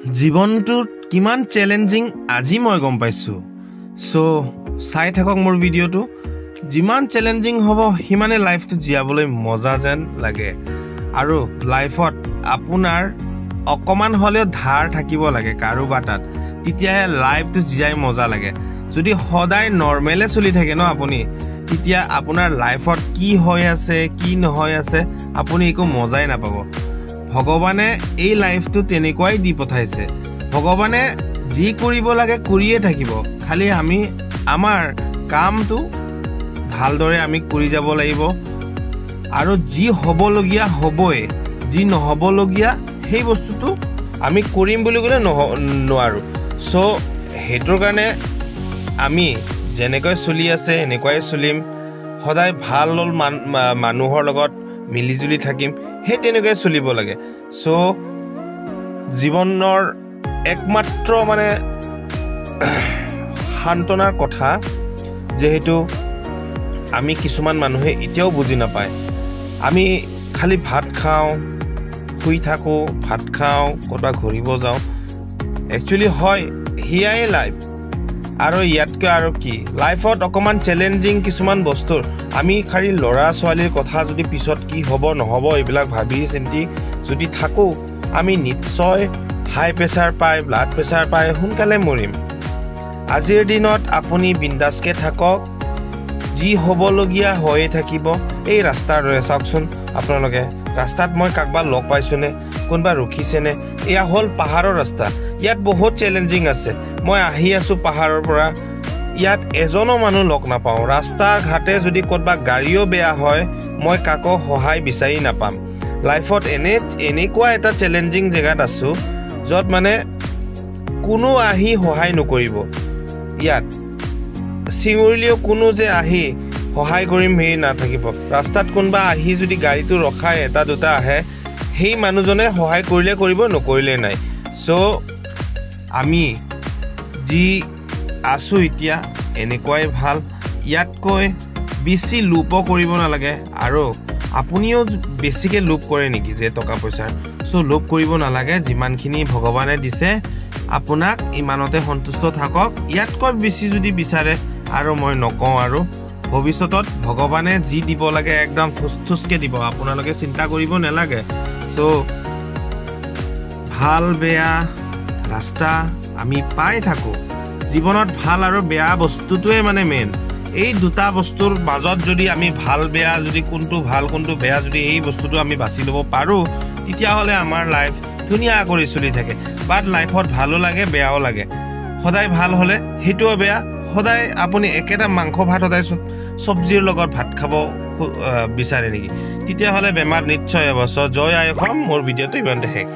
জীৱনটোত কিমান চ্যালেঞ্জিং আজি মই গম পাইছো সো চাই থাকক মোৰ ভিডিওটো যিমান চ্যালেঞ্জিং হ'ব হিমানে লাইফটো জিয়াবলৈ মজা যেন লাগে আৰু লাইফত আপোনাৰ অকমান হলেও ধাৰ থাকিব লাগে কাৰোবাটাত তেতিয়াহে লাইফটো জিয়াই মজা লাগে যদি সদায় নৰমেলে চলি থাকে ন আপুনি তেতিয়া আপোনাৰ লাইফত কি হৈ আছে কি নহয় আছে আপুনি একো মজাই নাপাব ভগৱানে এই লাইফটো তেনেকৈ দি পঠাইছে ভগৱানে যি কৰিব লাগে কৰিয়ে থাকিব খালি আমি আমাৰ কামটো ভালদৰে আমি কৰি যাব লাগিব আৰু যি হ'বলগীয়া হ'বই যি নহ'বলগীয়া সেই বস্তুটো আমি কৰিম বুলি ক'লে নোৱাৰো সো হেতৰ কাৰণে আমি যেনেকৈ চলি আছে এনেকৈ চলিম সদায় ভাল মানুহৰ লগত মিলিজুলি থাকিম হে তেনেকৈ চলিব লাগে সো জীৱনৰ একমাত্ৰ মানে শান্তনাৰ কথা যেহেতু আমি কিছুমান মানুহে এতিয়াও বুজি নাপায় আমি খালি ভাত খাওঁ শুই থাকো ভাত খাওঁ কটা ঘূৰিব যাওঁ একচুয়ালি হয় হিয়াই লাইফ আৰু ইয়াতকৈ আৰু কি লাইফত অকমান চ্যালেঞ্জিং কিছুমান বস্তু আমি খালি লৰা ছোৱালীৰ কথা যদি পিছত কি হ'ব নহব এইবিলাক ভাবি চিন্তি যদি থাকো আমি নিশ্চয় হাই প্ৰেছাৰ পাই ব্লাড প্ৰেছাৰ পাই সোনকালে মৰিম আজিৰ দিনত আপুনি বিন্দাসকে থাকক যি হ'বলগীয়া হৈয়ে থাকিব এই ৰাস্তাৰ দৰে চাওকচোন আপোনালোকে ৰাস্তাত মই কাকবা লগ পাইছোনে কোনবা ৰখিছেনে এয়া হ'ল পাহাৰৰ ৰাস্তা ইয়াত বহুত চ্যালেঞ্জিং আছে মই আহি আছো পাহাৰৰ পৰা ইয়াত এজনো মানুহ লগ নাপাওঁ ৰাস্তাৰ ঘাটে যদি কোনবা গাড়ীও বেয়া হয় মই কাকো সহায় বিচাৰি নাপাম লাইফত এনেকুৱা এটা চ্যালেঞ্জিং জেগাত আছো যত মানে কোনো আহি সহায় নকৰিব ইয়াত সিউৰিলিও কোনো যে আহি সহায় কৰিম হে নাথাকিব ৰাস্তাত কোনবা আহি যদি গাড়ীটো ৰখায় এটা দুটা আহে সেই মানুহজনে সহায় কৰিলে কৰিব নকৰিলে নাই সো আমি যি আছো এতিয়া এনেকুৱাই ভাল ইয়াতকৈ বেছি লুপ কৰিব নালাগে আৰু আপুনিও বেছিকে লুপ কৰে নেকি যে টকা পইচাৰ সো লুপ কৰিব নালাগে যিমানখিনি ভগৱানে দিছে আপোনাক ইমানতে সন্তুষ্ট থাকক ইয়াতকৈ বেছি যদি বিচাৰে আৰু মই নকওঁ আৰু ভৱিষ্যতত ভগৱানে যি দিব লাগে একদম থুসকে দিব আপোনালোকে চিন্তা কৰিব নালাগে সো ভাল বেয়া ৰাস্তা আমি পাই থাকো জীৱনত ভাল আৰু বেয়া বস্তুটোৱে মানে মেইন এই দুটা বস্তুৰ মাজত যদি আমি ভাল বেয়া যদি কোনটো ভাল কোনটো বেয়া যদি এই বস্তুটো আমি বাছি ল'ব পাৰো তেতিয়া হলে আমাৰ লাইফ ধুনীয়া কৰি চলি থাকে বাট লাইফত ভালো লাগে বেয়াও লাগে সদায় ভাল হলে হেতুও বেয়া সদায় আপুনি একেটা মাংস ভাত সদায় সবজিৰ লগত ভাত খাব বিচাৰে নেকি তেতিয়া হলে বেমাৰ নিশ্চয় হ'ব সো জয় আই অসম মোৰ ভিডিওটো ইমানতে শেষ